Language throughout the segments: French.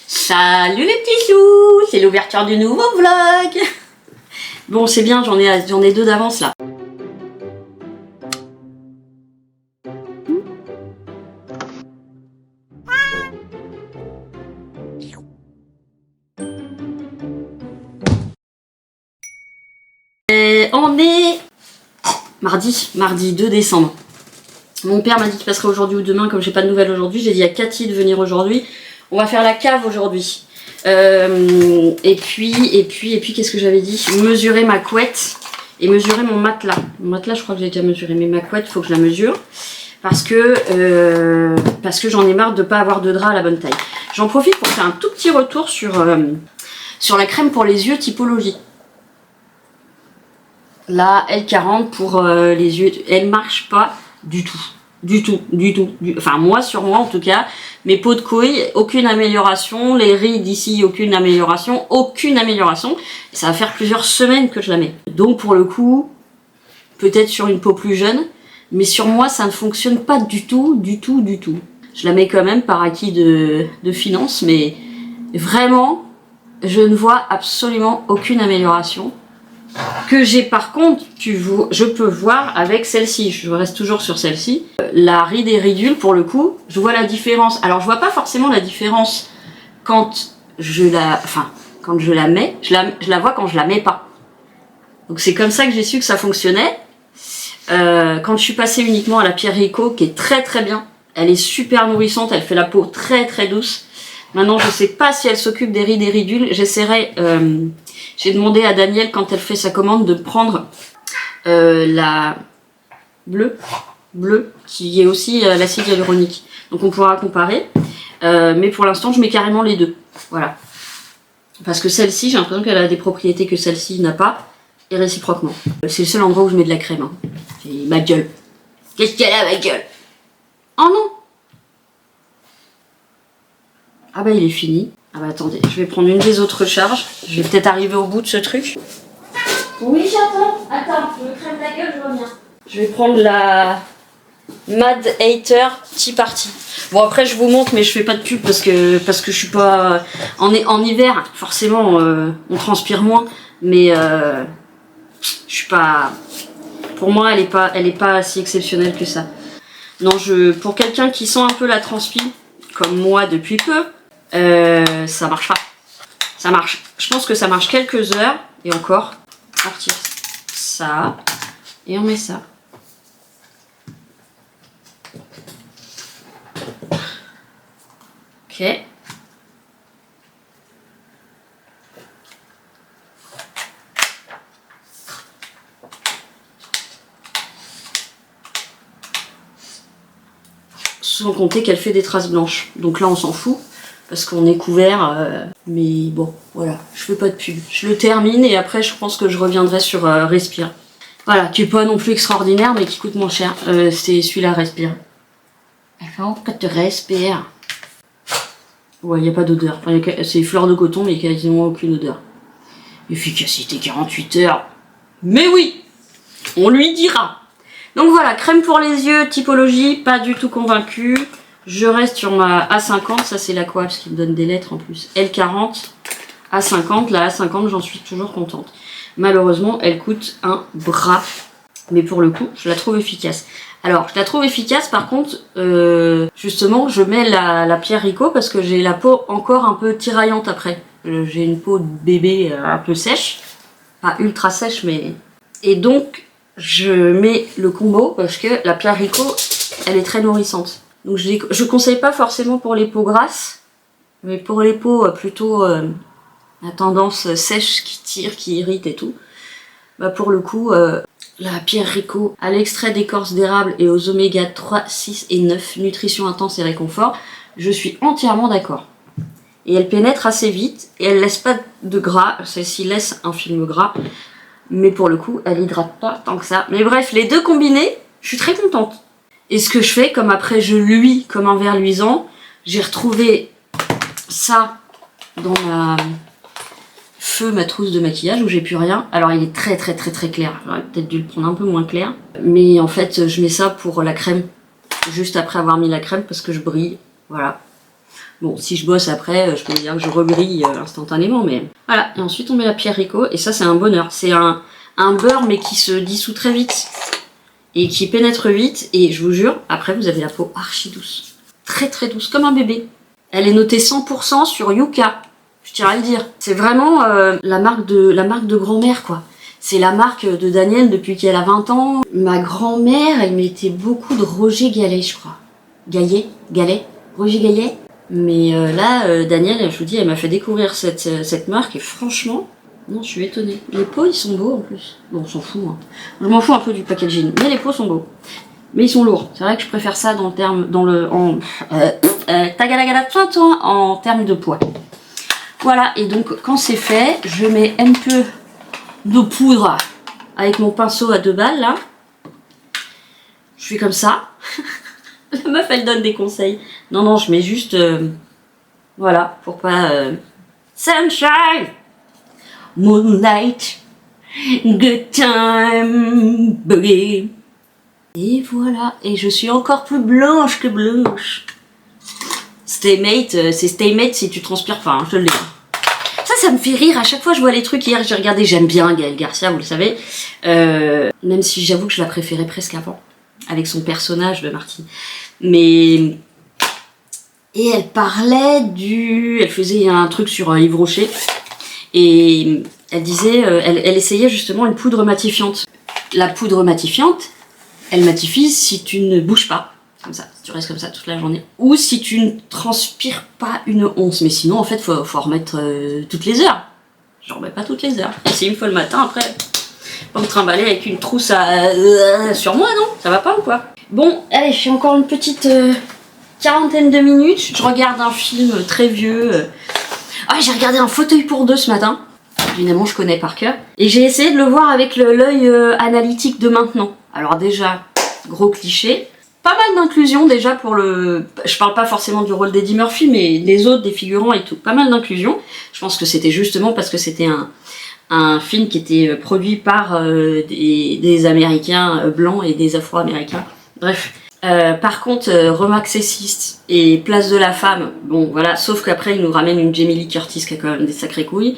Salut les petits choux, c'est l'ouverture du nouveau vlog. Bon, c'est bien, j'en ai deux d'avance là. Et on est mardi 2 décembre. Mon père m'a dit qu'il passerait aujourd'hui ou demain, comme j'ai pas de nouvelles aujourd'hui. J'ai dit à Cathy de venir aujourd'hui. On va faire la cave aujourd'hui. Et puis, qu'est-ce que j'avais dit? Mesurer ma couette et mesurer mon matelas. Mon matelas, je crois que j'ai déjà mesuré, mais ma couette, il faut que je la mesure. Parce que j'en ai marre de pas avoir de drap à la bonne taille. J'en profite pour faire un tout petit retour sur la crème pour les yeux typologie. La L40 pour les yeux, elle marche pas du tout. Enfin moi sur moi en tout cas, mes peaux de couilles, aucune amélioration, les rides ici, aucune amélioration. Ça va faire plusieurs semaines que je la mets. Donc pour le coup, peut-être sur une peau plus jeune, mais sur moi ça ne fonctionne pas du tout. Je la mets quand même par acquis de finance, mais vraiment, je ne vois absolument aucune amélioration. Que j'ai par contre, je peux voir avec celle-ci, je reste toujours sur celle-ci, la ride et ridule pour le coup, je vois la différence. Alors je vois pas forcément la différence quand je la mets, je la vois quand je la mets pas. Donc c'est comme ça que j'ai su que ça fonctionnait. Quand je suis passée uniquement à la Pierre Rico, qui est très très bien, elle est super nourrissante, elle fait la peau très très douce. Maintenant je sais pas si elle s'occupe des rides et ridules, j'essaierai... J'ai demandé à Daniel, quand elle fait sa commande, de prendre la bleue, qui est aussi l'acide hyaluronique. Donc on pourra comparer. Mais pour l'instant, je mets carrément les deux. Voilà. Parce que celle-ci, j'ai l'impression qu'elle a des propriétés que celle-ci n'a pas, et réciproquement. C'est le seul endroit où je mets de la crème. Hein. C'est ma gueule. Qu'est-ce qu'elle a, ma gueule? Oh non! Ah bah il est fini. Ah bah attendez, je vais prendre une des autres charges. Je vais peut-être arriver au bout de ce truc. Oui j'attends. Attends, je me crème la gueule, je reviens. Je vais prendre la Mad Hater Tea Party. Bon après je vous montre mais je fais pas de pub parce que je suis pas... En hiver, forcément on transpire moins. Mais je suis pas... Pour moi elle est pas si exceptionnelle que ça. Non, pour quelqu'un qui sent un peu la transpi, comme moi depuis peu, ça marche pas. Ça marche. Je pense que ça marche quelques heures et encore. On retire ça et on met ça. Ok. Sans compter qu'elle fait des traces blanches. Donc là on s'en fout. Parce qu'on est couvert, mais bon, voilà, je fais pas de pub. Je le termine et après je pense que je reviendrai sur Respire. Voilà, qui est pas non plus extraordinaire, mais qui coûte moins cher. C'est celui-là, Respire. Alors, quand tu respires... Ouais, il n'y a pas d'odeur. Enfin, c'est fleur de coton, mais quasiment aucune odeur. Efficacité 48 heures. Mais oui, on lui dira. Donc voilà, crème pour les yeux, typologie, pas du tout convaincue. Je reste sur ma A50, ça c'est la quoi, parce qu'il me donne des lettres en plus. L40, A50, la A50 j'en suis toujours contente. Malheureusement elle coûte un bras, mais pour le coup je la trouve efficace. Alors je la trouve efficace par contre, justement je mets la Pierre Rico parce que j'ai la peau encore un peu tiraillante après. J'ai une peau de bébé un peu sèche, pas ultra sèche mais... Et donc je mets le combo parce que la Pierre Rico elle est très nourrissante. Donc je conseille pas forcément pour les peaux grasses, mais pour les peaux plutôt à tendance sèche, qui tire, qui irrite et tout. Bah pour le coup, la Pierre Rico à l'extrait d'écorce d'érable et aux oméga 3, 6 et 9, nutrition intense et réconfort, je suis entièrement d'accord. Et elle pénètre assez vite et elle laisse pas de gras, celle-ci laisse un film gras, mais pour le coup elle hydrate pas tant que ça. Mais bref, les deux combinés, je suis très contente. Et ce que je fais, comme après je luis comme un verre luisant, j'ai retrouvé ça dans ma trousse de maquillage où j'ai plus rien. Alors il est très clair, j'aurais peut-être dû le prendre un peu moins clair. Mais en fait je mets ça pour la crème, juste après avoir mis la crème parce que je brille, voilà. Bon, si je bosse après, je peux dire que je rebrille instantanément, mais voilà. Et ensuite, on met la Pierre Rico, et ça, c'est un bonheur. C'est un beurre, mais qui se dissout très vite, et qui pénètre vite, et je vous jure, après, vous avez la peau archi douce. Très très douce, comme un bébé. Elle est notée 100% sur Yuka, je tiens à le dire. C'est vraiment la marque de grand-mère, quoi. C'est la marque de Daniel depuis qu'elle a 20 ans. Ma grand-mère, elle mettait beaucoup de Roger Gallet, je crois. Gallet, Roger Gallet. Mais là, Daniel, je vous dis, elle m'a fait découvrir cette marque et franchement, non, je suis étonnée. Les pots, ils sont beaux en plus. Bon, on s'en fout. Hein. Je m'en fous un peu du packaging, mais les pots sont beaux. Mais ils sont lourds. C'est vrai que je préfère ça en termes de poids. Voilà. Et donc, quand c'est fait, je mets un peu de poudre avec mon pinceau à 2 balles là. Je fais comme ça. La meuf, elle donne des conseils. Non, je mets juste... voilà, pour pas... sunshine, moonlight, good time, boogie. Et voilà, et je suis encore plus blanche que blanche. Stay mate, c'est stay mate si tu transpires pas, hein, je te le dis. Ça me fait rire, à chaque fois je vois les trucs. Hier j'ai regardé, j'aime bien Gaël Garcia, vous le savez. Même si j'avoue que je la préférais presque avant, avec son personnage de Martine. Mais... Et elle parlait elle faisait un truc sur Yves Rocher. Et elle disait, elle essayait justement une poudre matifiante. La poudre matifiante, elle matifie si tu ne bouges pas. Comme ça, si tu restes comme ça toute la journée. Ou si tu ne transpires pas une once. Mais sinon, en fait, faut remettre toutes les heures. Je remets pas toutes les heures. Et c'est une fois le matin, après, pas me trimballer avec une trousse sur moi, non? Ça va pas ou quoi? Bon, allez, je fais encore une petite quarantaine de minutes. Je regarde un film très vieux. Ah, j'ai regardé Un fauteuil pour deux ce matin. Évidemment, je connais par cœur. Et j'ai essayé de le voir avec l'œil analytique de maintenant. Alors déjà, gros cliché. Pas mal d'inclusion déjà pour le... Je parle pas forcément du rôle d'Eddie Murphy, mais les autres, des figurants et tout. Pas mal d'inclusion. Je pense que c'était justement parce que c'était un film qui était produit par des Américains blancs et des Afro-Américains. Bref. Par contre, remarque sexiste et place de la femme, bon voilà, sauf qu'après il nous ramène une Jamie Lee Curtis qui a quand même des sacrées couilles.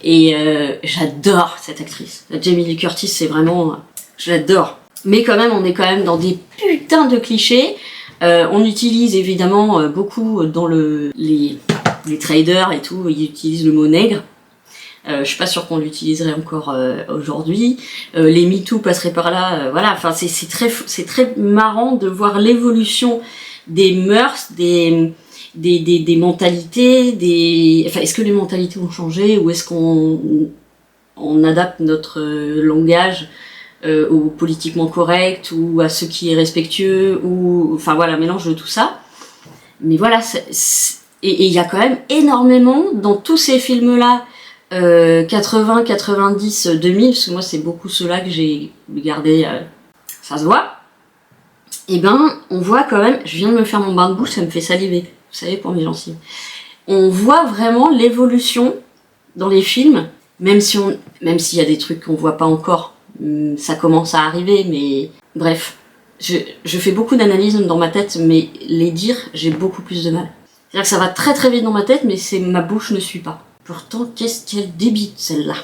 Et j'adore cette actrice. La Jamie Lee Curtis, c'est vraiment... je l'adore. Mais quand même, on est quand même dans des putains de clichés. On utilise évidemment beaucoup dans les traders et tout, ils utilisent le mot nègre. Je suis pas sûre qu'on l'utiliserait encore aujourd'hui. Les MeToo passeraient par là. Voilà, enfin c'est très marrant de voir l'évolution des mœurs, des mentalités, enfin est-ce que les mentalités ont changé ou est-ce qu'on adapte notre langage au politiquement correct ou à ce qui est respectueux ou enfin voilà, mélange de tout ça. Mais voilà, et il y a quand même énormément dans tous ces films là 80, 90, 2000, parce que moi c'est beaucoup ceux-là que j'ai gardé, ça se voit. Et ben on voit quand même, je viens de me faire mon bain de bouche, ça me fait saliver, vous savez, pour mes gencives. On voit vraiment l'évolution dans les films, même s'il y a des trucs qu'on voit pas encore, ça commence à arriver, mais bref, je fais beaucoup d'analyses dans ma tête, mais les dire, j'ai beaucoup plus de mal. C'est-à-dire que ça va très très vite dans ma tête, mais ma bouche ne suit pas. Pourtant, qu'est-ce qu'elle débite, celle-là.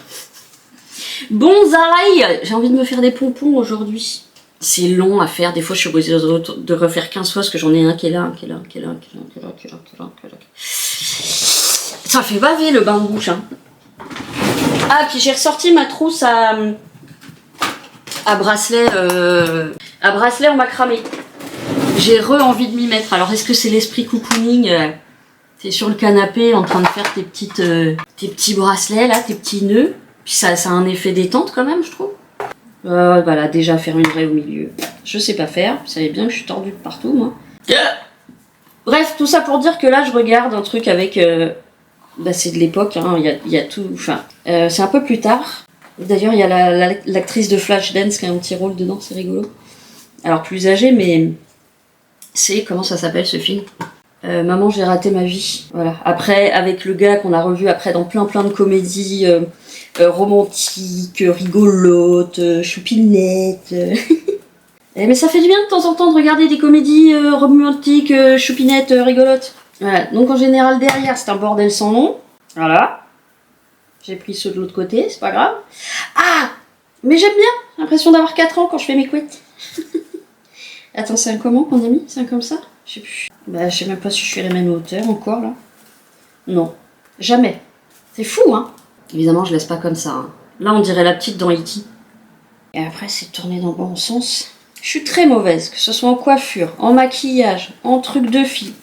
Bonsaï, j'ai envie de me faire des pompons aujourd'hui. C'est long à faire, des fois je suis obligée de refaire 15 fois, parce que j'en ai un qui est là, un qui est là, un qui est là, un qui est là, un qui est là, un qui est là, un qui est là, un qui est là. Ça fait baver le bain de bouche, hein. Ah, puis j'ai ressorti ma trousse à bracelet, on m'a cramé. J'ai envie de m'y mettre. Alors, est-ce que c'est l'esprit cocooning t'es sur le canapé en train de faire tes petits bracelets là, tes petits nœuds. Puis ça a un effet détente quand même, je trouve. Voilà, déjà faire une raie au milieu. Je sais pas faire. Vous savez bien que je suis tordue de partout, moi. Bref, tout ça pour dire que là, je regarde un truc avec... c'est de l'époque, hein, il y a tout... Enfin, c'est un peu plus tard. D'ailleurs, il y a l'actrice de Flashdance qui a un petit rôle dedans, c'est rigolo. Alors, plus âgée, mais... C'est... Comment ça s'appelle, ce film ? Maman, j'ai raté ma vie. Voilà. Après, avec le gars qu'on a revu après dans plein de comédies romantiques, rigolotes, choupinettes. Mais ça fait du bien de temps en temps de regarder des comédies romantiques, choupinettes, rigolotes. Voilà, donc en général derrière c'est un bordel sans nom. Voilà. J'ai pris ceux de l'autre côté, c'est pas grave. Ah, mais j'aime bien, j'ai l'impression d'avoir 4 ans quand je fais mes couettes. Attends, c'est un comment qu'on a mis? C'est un comme ça? Je sais plus. Bah je sais même pas si je suis à la même hauteur encore là. Non, jamais. C'est fou hein. Évidemment je laisse pas comme ça. Hein. Là on dirait la petite dans E.T. Et après c'est tourné dans le bon sens. Je suis très mauvaise, que ce soit en coiffure, en maquillage, en truc de fille.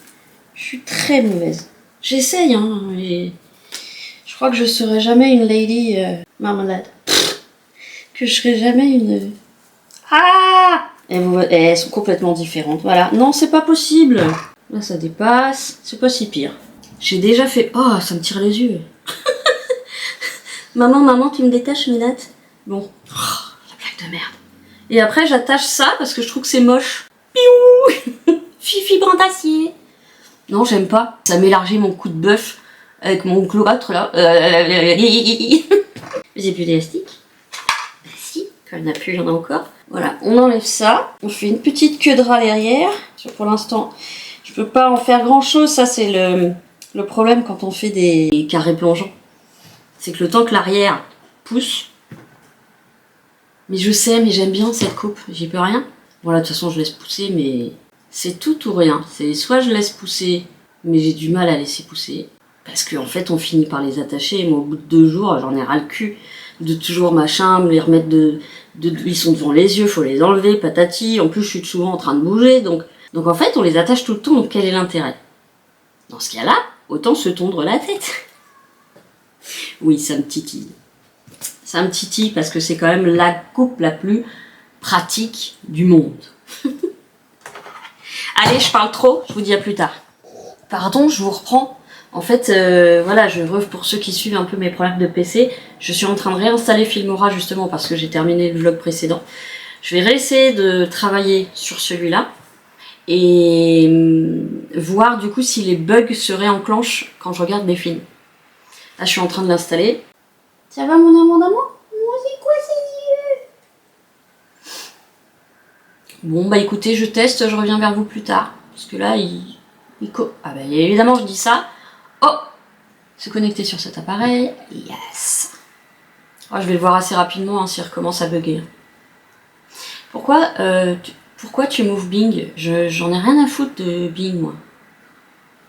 Je suis très mauvaise. J'essaye hein, mais je crois que je serai jamais une lady marmalade. Que je serai jamais une... Ah! Et elles sont complètement différentes, voilà. Non, c'est pas possible. Là, ça dépasse. C'est pas si pire. J'ai déjà fait... Oh, ça me tire les yeux. Maman, tu me détaches mes nattes? Bon. Oh, la blague de merde. Et après, j'attache ça parce que je trouve que c'est moche. Piou. Fifi brin d'acier. Non, j'aime pas. Ça m'élargit mon coup de bœuf avec mon cloître, là. J'ai plus d'élastique. Bah si, quand il n'y en a plus, il y en a encore. Voilà, on enlève ça. On fait une petite queue de ras derrière. Pour l'instant, je peux pas en faire grand chose. Ça, c'est le problème quand on fait des carrés plongeants. C'est que le temps que l'arrière pousse. Mais je sais, mais j'aime bien cette coupe. J'y peux rien. Bon, là, de toute façon, je laisse pousser, mais c'est tout ou rien. C'est soit je laisse pousser, mais j'ai du mal à laisser pousser. Parce qu'en fait, on finit par les attacher. Et moi, au bout de 2 jours, j'en ai ras le cul de toujours machin, me les remettre ils sont devant les yeux, faut les enlever, patati. En plus, je suis souvent en train de bouger, donc en fait, on les attache tout le temps. Donc, quel est l'intérêt? Dans ce cas-là, autant se tondre la tête. Oui, ça me titille. Ça me titille parce que c'est quand même la coupe la plus pratique du monde. Allez, je parle trop, je vous dis à plus tard. Pardon, je vous reprends. En fait, voilà, pour ceux qui suivent un peu mes problèmes de PC, je suis en train de réinstaller Filmora justement parce que j'ai terminé le vlog précédent. Je vais réessayer de travailler sur celui-là et voir du coup si les bugs se réenclenchent quand je regarde mes films. Là, je suis en train de l'installer. Ça va mon amour d'amour? Moi, c'est quoi ces yeux? Bon, bah écoutez, je teste, je reviens vers vous plus tard. Parce que là, ah bah évidemment, je dis ça. Oh! Se connecter sur cet appareil. Yes! Oh, je vais le voir assez rapidement hein, s'il recommence à bugger. Pourquoi tu m'ouvres Bing? J'en ai rien à foutre de Bing, moi.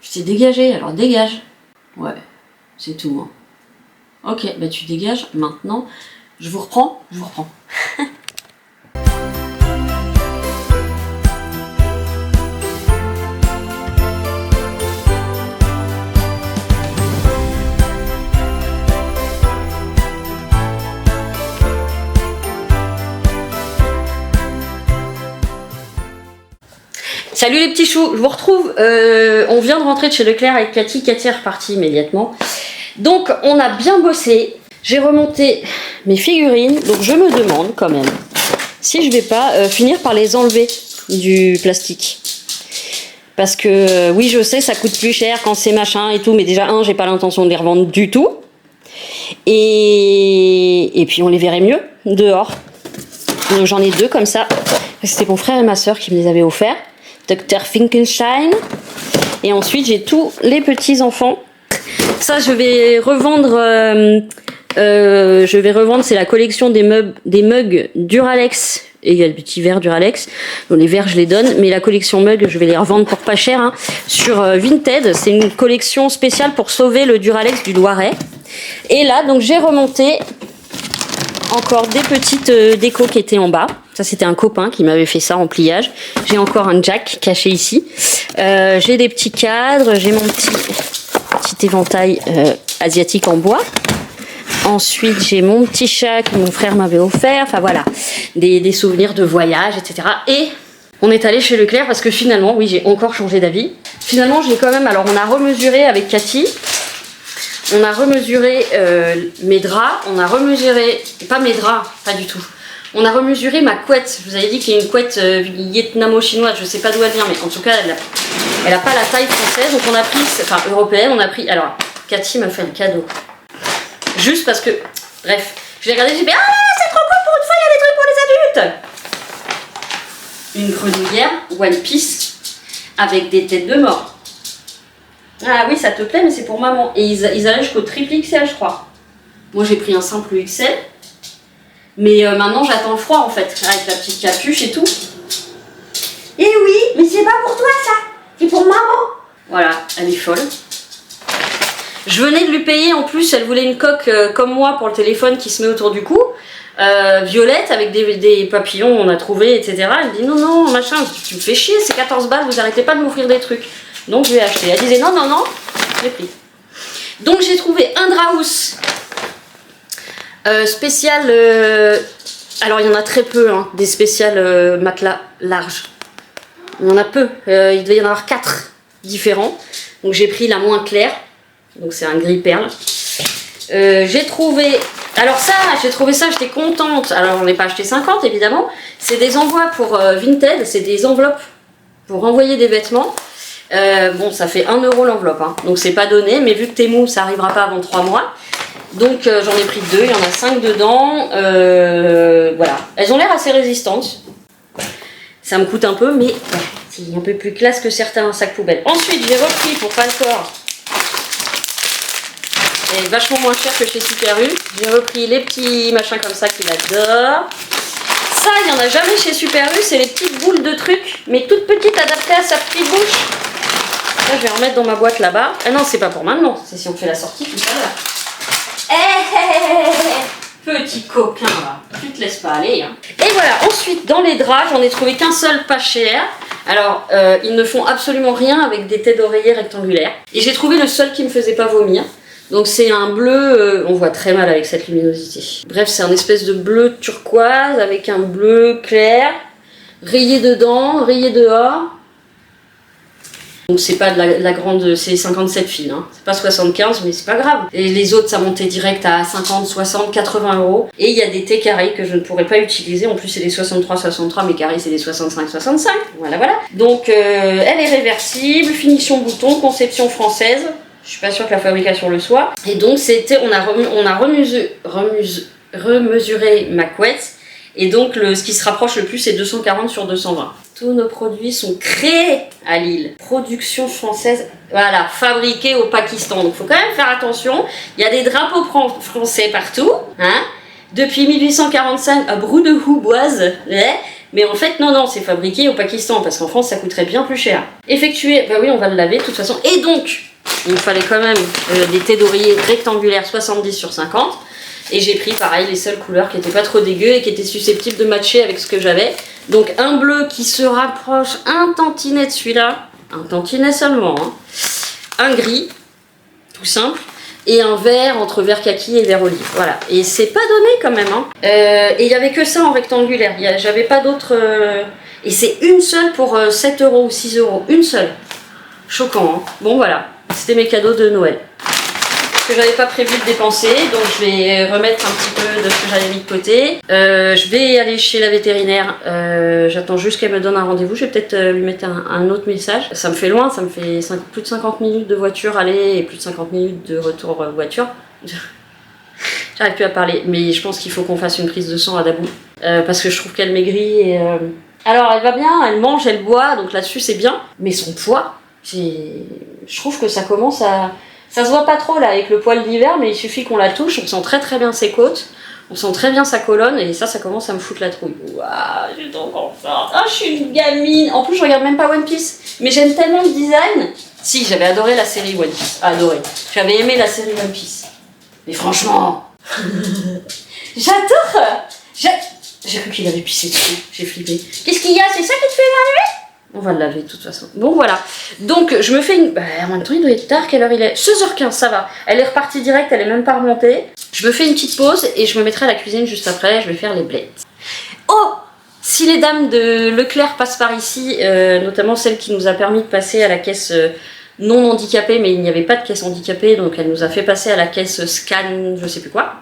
Je t'ai dégagé, alors dégage. Ouais, c'est tout, moi. Ok, bah tu dégages maintenant. Je vous reprends. Salut les petits choux, je vous retrouve. On vient de rentrer de chez Leclerc avec Cathy. Cathy est repartie immédiatement. Donc on a bien bossé. J'ai remonté mes figurines. Donc je me demande quand même si je vais pas finir par les enlever du plastique. Parce que oui, je sais, ça coûte plus cher quand c'est machin et tout. Mais déjà, j'ai pas l'intention de les revendre du tout. Et puis on les verrait mieux dehors. Donc j'en ai 2 comme ça. C'était mon frère et ma soeur qui me les avaient offerts. Dr. Finkenstein. Et ensuite, j'ai tous les petits enfants. Ça, je vais revendre. C'est la collection des mugs Duralex. Et il y a le petit verre Duralex. Donc les verres, je les donne. Mais la collection mugs, je vais les revendre pour pas cher. Hein, sur Vinted. C'est une collection spéciale pour sauver le Duralex du Loiret. Et là, donc j'ai remonté encore des petites décos qui étaient en bas. Ça, c'était un copain qui m'avait fait ça en pliage. J'ai encore un jack caché ici. J'ai des petits cadres. J'ai mon petit éventail asiatique en bois. Ensuite, j'ai mon petit chat que mon frère m'avait offert. Enfin, voilà. Des souvenirs de voyage, etc. Et on est allé chez Leclerc parce que finalement, oui, j'ai encore changé d'avis. Finalement, j'ai quand même... Alors, on a remesuré avec Cathy. On a remesuré mes draps. On a remesuré... Pas mes draps, pas du tout. On a remesuré ma couette. Je vous avais dit qu'il y a une couette vietnamo-chinoise. Je sais pas d'où elle vient, mais en tout cas, elle a pas la taille française. Donc on a pris, enfin européenne, on a pris. Alors, Cathy m'a fait le cadeau. Juste parce que, bref, j'ai regardé, j'ai dit c'est trop cool pour une fois, il y a des trucs pour les adultes. Une grenouillère One Piece avec des têtes de mort. Ah oui, ça te plaît, mais c'est pour maman. Et ils arrivent jusqu'au triple XL, je crois. Moi, j'ai pris un simple XL. Mais maintenant, j'attends le froid, en fait, avec la petite capuche et tout. Eh oui, mais c'est pas pour toi, ça. C'est pour maman. Voilà, elle est folle. Je venais de lui payer, en plus, elle voulait une coque comme moi pour le téléphone qui se met autour du cou. Violette, avec des papillons, on a trouvé, etc. Elle dit non, machin, tu me fais chier, c'est 14 balles, vous arrêtez pas de m'offrir des trucs. Donc je lui ai acheté. Elle disait non, je l'ai pris. Donc j'ai trouvé un Draus spécial. Alors il y en a très peu, hein, des spéciales matelas larges. Il y en a peu. Il devait y en avoir 4 différents. Donc j'ai pris la moins claire. Donc c'est un gris perle. J'ai trouvé. Alors ça, j'ai trouvé ça, j'étais contente. Alors on n'est pas acheté 50 évidemment. C'est des envois pour Vinted, c'est des enveloppes pour envoyer des vêtements. Bon, ça fait 1 € l'enveloppe, hein. Donc c'est pas donné, mais vu que Temu, ça arrivera pas avant 3 mois. Donc j'en ai pris 2, il y en a 5 dedans. Voilà, elles ont l'air assez résistantes. Ça me coûte un peu, mais c'est un peu plus classe que certains sacs poubelles. Ensuite, j'ai repris pour Falcor. C'est vachement moins cher que chez Super U. J'ai repris les petits machins comme ça qu'il adore. Ça, il n'y en a jamais chez Super U. C'est les petites boules de trucs, mais toutes petites, adaptées à sa petite bouche. Là, je vais en remettre dans ma boîte là-bas. Ah non, c'est pas pour maintenant. C'est si on fait la sortie tout à l'heure. Petit coquin, là. Tu te laisses pas aller. Hein. Et voilà. Ensuite, dans les draps, j'en ai trouvé qu'un seul pas cher. Alors, ils ne font absolument rien avec des têtes d'oreiller rectangulaires. Et j'ai trouvé le seul qui me faisait pas vomir. Donc c'est un bleu, on voit très mal avec cette luminosité. Bref, c'est un espèce de bleu turquoise avec un bleu clair, rayé dedans, rayé dehors. Donc c'est pas de la grande, c'est 57 fils, hein. C'est pas 75, mais c'est pas grave. Et les autres, ça montait direct à 50, 60, 80 €. Et il y a des thés carrés que je ne pourrais pas utiliser. En plus, c'est des 63, 63, mais carrés, c'est des 65, 65. Voilà, voilà. Donc elle est réversible, finition bouton, conception française. Je suis pas sûre que la fabrication le soit. Et donc c'était, on a remesuré ma couette. Et donc ce qui se rapproche le plus, c'est 240 sur 220. Tous nos produits sont créés à Lille. Production française, voilà, fabriquée au Pakistan. Donc faut quand même faire attention. Il y a des drapeaux français partout, hein. Depuis 1845 à Brou-de-Houboise, mais en fait non, c'est fabriqué au Pakistan parce qu'en France ça coûterait bien plus cher. Effectué, bah oui, on va le laver de toute façon. Et donc il me fallait quand même des thés d'oreiller rectangulaires 70 sur 50. Et j'ai pris pareil les seules couleurs qui étaient pas trop dégueu et qui étaient susceptibles de matcher avec ce que j'avais. Donc un bleu qui se rapproche un tantinet de celui-là. Un tantinet seulement. Hein. Un gris, tout simple. Et un vert entre vert kaki et vert olive. Voilà. Et c'est pas donné quand même. Hein. Et il n'y avait que ça en rectangulaire. J'avais pas d'autres. Et c'est une seule pour 7 € ou 6 €. Une seule. Choquant. Hein. Bon voilà. C'était mes cadeaux de Noël. Que j'avais pas prévu de dépenser, donc je vais remettre un petit peu de ce que j'avais mis de côté. Je vais aller chez la vétérinaire, j'attends juste qu'elle me donne un rendez-vous, je vais peut-être lui mettre un autre message. Ça me fait loin, ça me fait plus de 50 minutes de voiture aller et plus de 50 minutes de retour voiture. J'arrive plus à parler, mais je pense qu'il faut qu'on fasse une prise de sang à Dabou, parce que je trouve qu'elle maigrit et... Alors elle va bien, elle mange, elle boit, donc là-dessus c'est bien, mais son poids, je trouve que ça commence à... Ça se voit pas trop là avec le poil d'hiver, mais il suffit qu'on la touche, on sent très très bien ses côtes, on sent très bien sa colonne, et ça commence à me foutre la trouille. Waouh, j'ai trop confiance. Ah, je suis une gamine. En plus, je regarde même pas One Piece, mais j'aime tellement le design. Si, j'avais adoré la série One Piece. Adoré. J'avais aimé la série One Piece. Mais franchement, j'adore. J'ai cru qu'il avait pissé dessus. J'ai flippé. Qu'est-ce qu'il y a? C'est ça qui te fait énerver? On va le laver de toute façon. Bon voilà. Donc je me fais une... Bah, en même temps il doit être tard. Quelle heure il est? 16h15, ça va. Elle est repartie direct, elle est même pas remontée. Je me fais une petite pause et je me mettrai à la cuisine juste après. Je vais faire les blettes. Oh! Si les dames de Leclerc passent par ici, notamment celle qui nous a permis de passer à la caisse non handicapée, mais il n'y avait pas de caisse handicapée, donc elle nous a fait passer à la caisse scan, je sais plus quoi.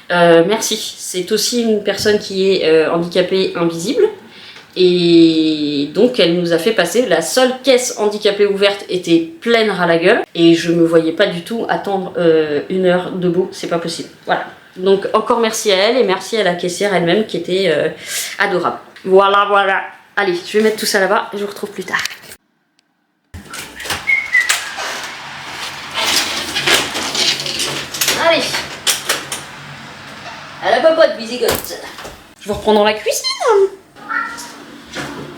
Merci. C'est aussi une personne qui est handicapée invisible. Et donc elle nous a fait passer, la seule caisse handicapée ouverte était pleine ras la gueule et je me voyais pas du tout attendre 1 heure debout, c'est pas possible. Voilà, donc encore merci à elle et merci à la caissière elle-même qui était adorable. Voilà. Allez, je vais mettre tout ça là-bas et je vous retrouve plus tard. Visigoth. Je vous reprends dans la cuisine.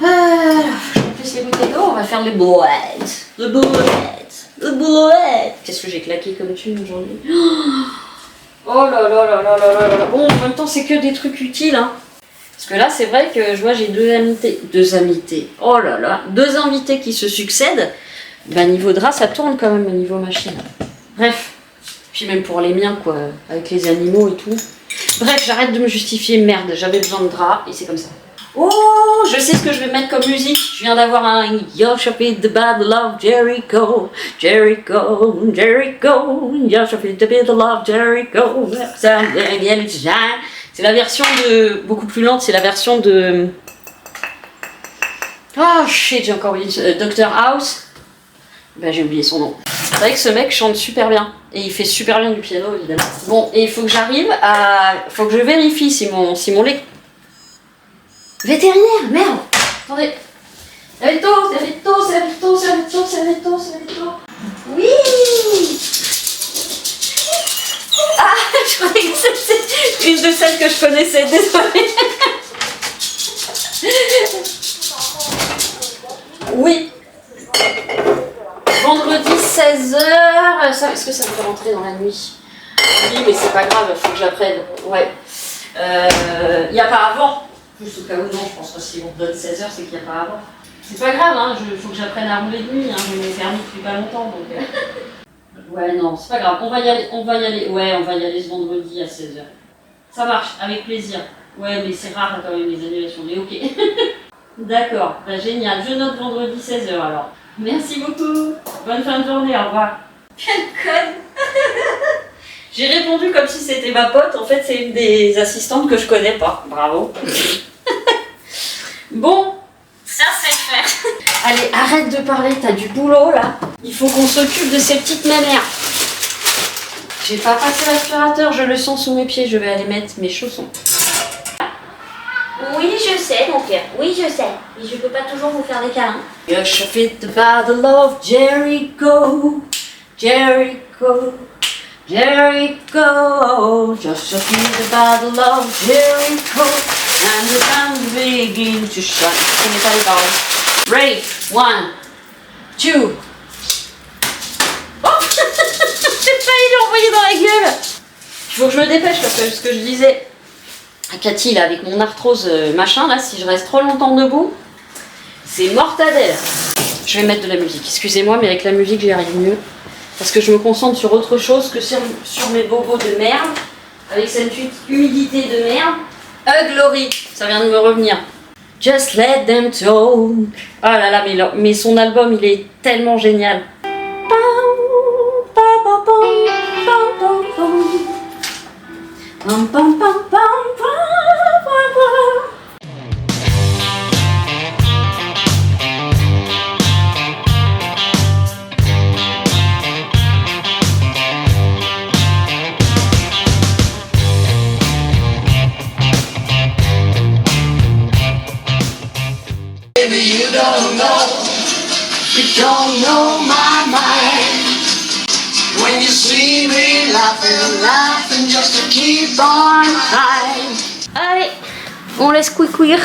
Alors, je remplisse les bouteilles d'eau, on va faire les boulettes. Les boulettes. Les boulettes. Qu'est-ce que j'ai claqué comme thune aujourd'hui? Oh là là là là là là là. Bon, en même temps, c'est que des trucs utiles, hein. Parce que là, c'est vrai que je vois, j'ai deux invités. Oh là là. Deux invités qui se succèdent. Bah, niveau drap, ça tourne quand même, niveau machine. Bref. Puis même pour les miens, quoi. Avec les animaux et tout. Bref, j'arrête de me justifier. Merde, j'avais besoin de drap et c'est comme ça. Oh, je sais ce que je vais mettre comme musique. Je viens d'avoir un Yo Shopee the Battle of Jericho, Jericho, Jericho, Yo Shopee the Battle of Jericho. C'est la version de beaucoup plus lente. C'est la version de. Oh shit, j'ai encore oublié. Dr House. Ben j'ai oublié son nom. C'est vrai que ce mec chante super bien et il fait super bien du piano évidemment. Bon, et il faut que j'arrive à, faut que je vérifie si mon lecteur. Vétérinaire, merde. Attendez. C'est la veto. Oui. Ah, je croyais que c'était une de celles que je connaissais, désolée. Oui. Vendredi 16h. Est-ce que ça peut rentrer dans la nuit? Oui, mais c'est pas grave, il faut que j'apprenne. Ouais. Il n'y a pas avant. Juste au cas où, non, je pense que si on donne 16h, c'est qu'il n'y a pas avant. C'est pas grave, hein, faut que j'apprenne à rouler de nuit, hein, je m'ai permis depuis pas longtemps, donc... Ouais, non, c'est pas grave, on va y aller, ouais, on va y aller ce vendredi à 16h. Ça marche, avec plaisir. Ouais, mais c'est rare quand même les annulations, mais ok. D'accord, bah, génial, je note vendredi 16h alors. Merci beaucoup, bonne fin de journée, au revoir. Quelle conne. J'ai répondu comme si c'était ma pote, en fait c'est une des assistantes que je connais pas. Bravo. Bon, ça c'est fait. Allez, arrête de parler, t'as du boulot là. Il faut qu'on s'occupe de ces petites mémères. J'ai pas passé l'aspirateur, je le sens sous mes pieds, je vais aller mettre mes chaussons. Oui, je sais, mon cœur. Oui, je sais. Mais je peux pas toujours vous faire des câlins. You should fit the battle of Jericho, Jericho, Jericho. Just to fit the battle of Jericho, and the sun begin to shine. Je connais pas les paroles. Ready, 1, 2. Oh, j'ai failli lui envoyer dans la gueule. Il faut que je me dépêche parce que ce que je disais à Cathy là, avec mon arthrose machin là, si je reste trop longtemps debout, c'est mortadelle. Je vais mettre de la musique, excusez-moi, mais avec la musique j'y arrive mieux. Parce que je me concentre sur autre chose que sur mes bobos de merde, avec cette humidité de merde. Glory, ça vient de me revenir. Just let them talk. Oh là là, mais son album il est tellement génial. You don't know my mind. When you see me laughing just to keep on trying. Allez, on laisse cuire.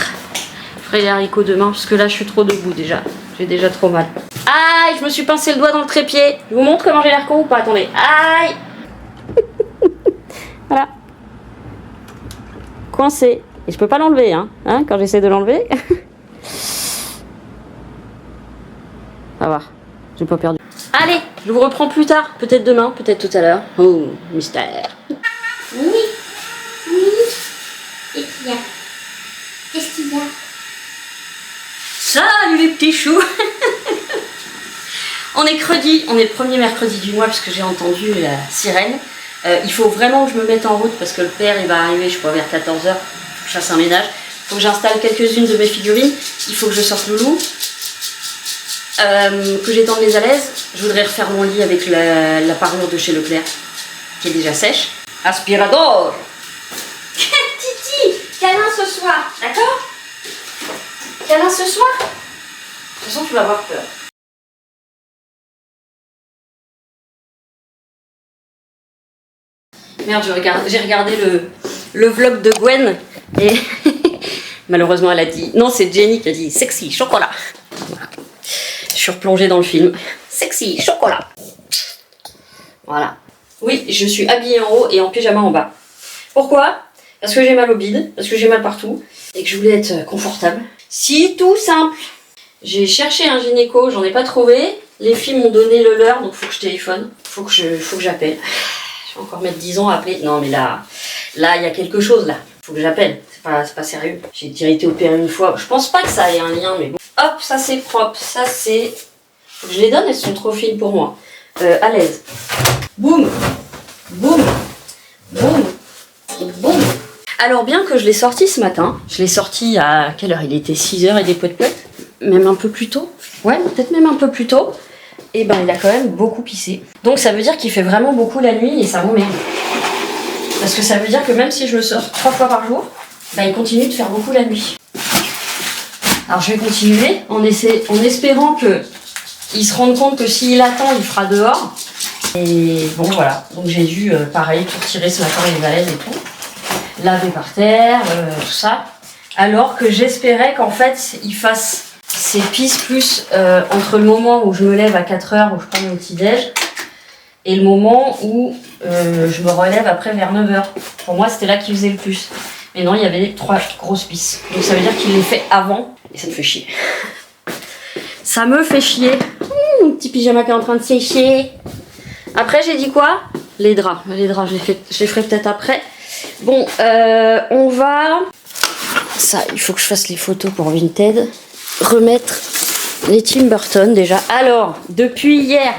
Je ferai les haricots demain parce que là je suis trop debout déjà. J'ai déjà trop mal. Aïe, je me suis pincé le doigt dans le trépied. Je vous montre comment j'ai l'air con ou pas? Attendez. Aïe. Voilà. Coincé. Et je peux pas l'enlever, hein quand j'essaie de l'enlever. Ça va, j'ai pas perdu. Allez, je vous reprends plus tard, peut-être demain, peut-être tout à l'heure. Oh, mystère. Oui. Oui. Qu'est-ce qu'il y a? Qu'est-ce qu'il y a? Salut les petits choux. On est le premier mercredi du mois parce que j'ai entendu la sirène. Il faut vraiment que je me mette en route parce que le père il va arriver, je crois, vers 14h. Je fasse un ménage. Il faut que j'installe quelques-unes de mes figurines. Il faut que je sorte Loulou. Que j'étende les alaises. Je voudrais refaire mon lit avec la parure de chez Leclerc qui est déjà sèche. Aspirador. Titi, câlin ce soir, d'accord? Câlin ce soir? De toute façon tu vas avoir peur. Merde, j'ai regardé le vlog de Gwen. Et malheureusement, elle a dit... Non, c'est Jenny qui a dit sexy, chocolat. Voilà. Je suis replongée dans le film. Sexy, chocolat. Voilà. Oui, je suis habillée en haut et en pyjama en bas. Pourquoi? Parce que j'ai mal au bide, parce que j'ai mal partout et que je voulais être confortable. Si, tout simple. J'ai cherché un gynéco, j'en ai pas trouvé. Les filles m'ont donné le leur, donc faut que je téléphone. Faut que j'appelle. Je vais encore mettre 10 ans à appeler. Non, mais là, il y a quelque chose là. Faut que j'appelle. C'est pas sérieux. J'ai déjà été opérée une fois. Je pense pas que ça ait un lien, mais bon. Hop, ça c'est propre. Ça c'est... Faut que je les donne, elles sont trop fines pour moi. À l'aise. Boum. Boum. Boum. Boum. Alors bien que je l'ai sorti ce matin, je l'ai sorti à quelle heure? Il était 6h et des potes. Même un peu plus tôt. Ouais, peut-être même un peu plus tôt. Et ben il a quand même beaucoup pissé. Donc ça veut dire qu'il fait vraiment beaucoup la nuit et ça m'emmerde. Parce que ça veut dire que même si je le sors 3 fois par jour, ben il continue de faire beaucoup la nuit. Alors je vais continuer en espérant que il se rende compte que s'il attend, il fera dehors. Et bon voilà, donc j'ai dû pareil tout retirer ce matin les valaises et tout. Laver par terre, tout ça. Alors que j'espérais qu'en fait il fasse ses pisses plus entre le moment où je me lève à 4h où je prends mon petit-déj et le moment où je me relève après vers 9h. Pour moi c'était là qu'il faisait le plus. Mais non, il y avait 3 grosses pisses. Donc ça veut dire qu'il les fait avant et ça me fait chier. Ça me fait chier. Mon petit pyjama qui est en train de sécher. Après j'ai dit quoi? Les draps. Les draps je les ferai peut-être après. Bon, on va... Ça, il faut que je fasse les photos pour Vinted. Remettre les Tim Burton déjà. Alors, depuis hier,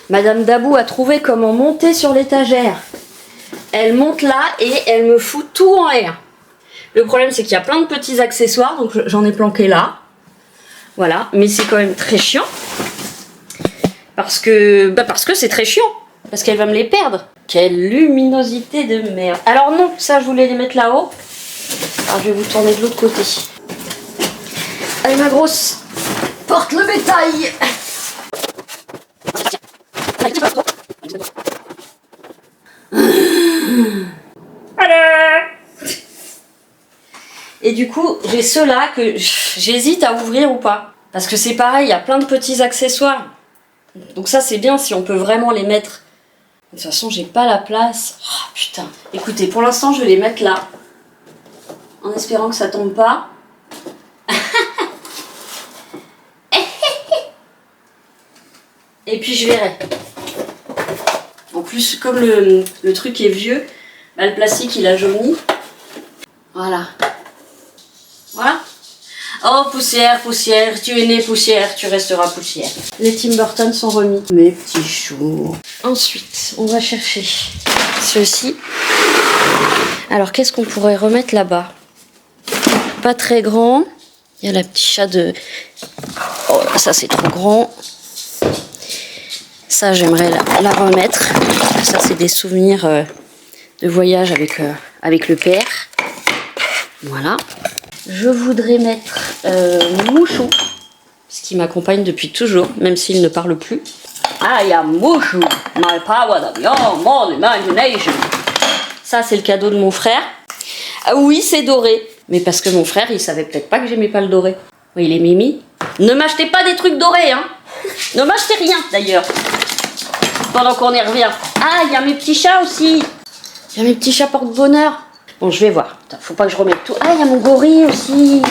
Madame Dabou a trouvé comment monter sur l'étagère. Elle monte là et elle me fout tout en l'air. Le problème c'est qu'il y a plein de petits accessoires, donc j'en ai planqué là. Voilà, mais c'est quand même très chiant. Parce que c'est très chiant. Parce qu'elle va me les perdre. Quelle luminosité de merde. Alors non, ça je voulais les mettre là-haut. Alors je vais vous tourner de l'autre côté. Allez ma grosse, porte le bétail. Et du coup, j'ai ceux-là que j'hésite à ouvrir ou pas. Parce que c'est pareil, il y a plein de petits accessoires. Donc ça c'est bien si on peut vraiment les mettre. De toute façon, j'ai pas la place. Oh putain. Écoutez, pour l'instant, je vais les mettre là. En espérant que ça tombe pas. Et puis je verrai. En plus, comme le truc est vieux, bah, le plastique il a jauni. Voilà. Voilà. Oh poussière, poussière, tu es né poussière, tu resteras poussière. Les Tim Burton sont remis. Mes petits choux. Ensuite, on va chercher ceci. Alors, qu'est-ce qu'on pourrait remettre là-bas? Pas très grand. Il y a la petite chat de... Oh, ça c'est trop grand. Ça, j'aimerais la remettre. Ça, c'est des souvenirs de voyage avec le père. Voilà. Je voudrais mettre Mouchou, ce qui m'accompagne depuis toujours, même s'il ne parle plus. I am Mouchou, my power of your more imagination. Ça, c'est le cadeau de mon frère. Ah oui, c'est doré. Mais parce que mon frère, il savait peut-être pas que j'aimais pas le doré. Oui, il est mimi. Ne m'achetez pas des trucs dorés, hein. Ne m'achetez rien, d'ailleurs. Pendant qu'on y revient. Ah, il y a mes petits chats aussi. Il y a mes petits chats porte-bonheur. Bon, je vais voir. Attends, faut pas que je remette tout. Ah, il y a mon gorille aussi.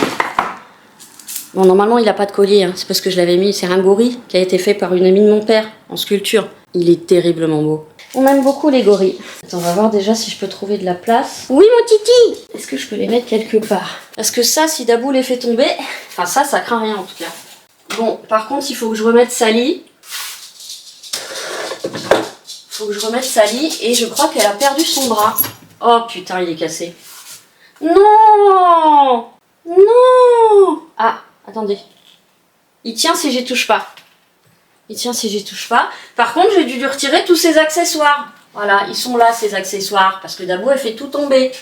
Bon, normalement, il a pas de collier. Hein. C'est parce que je l'avais mis. C'est un gorille qui a été fait par une amie de mon père en sculpture. Il est terriblement beau. On aime beaucoup les gorilles. Attends, on va voir déjà si je peux trouver de la place. Oui, mon titi. Est-ce que je peux les mettre quelque part? Parce que ça, si Dabou les fait tomber... Enfin, ça craint rien en tout cas. Bon, par contre, il faut que je remette Sally. Faut que je remette Sally. Et je crois qu'elle a perdu son bras. Oh putain, il est cassé. Non! Non! Ah, attendez. Il tient si j'y touche pas. Il tient si j'y touche pas. Par contre, j'ai dû lui retirer tous ses accessoires. Voilà, ils sont là, ces accessoires. Parce que Dabou, elle fait tout tomber.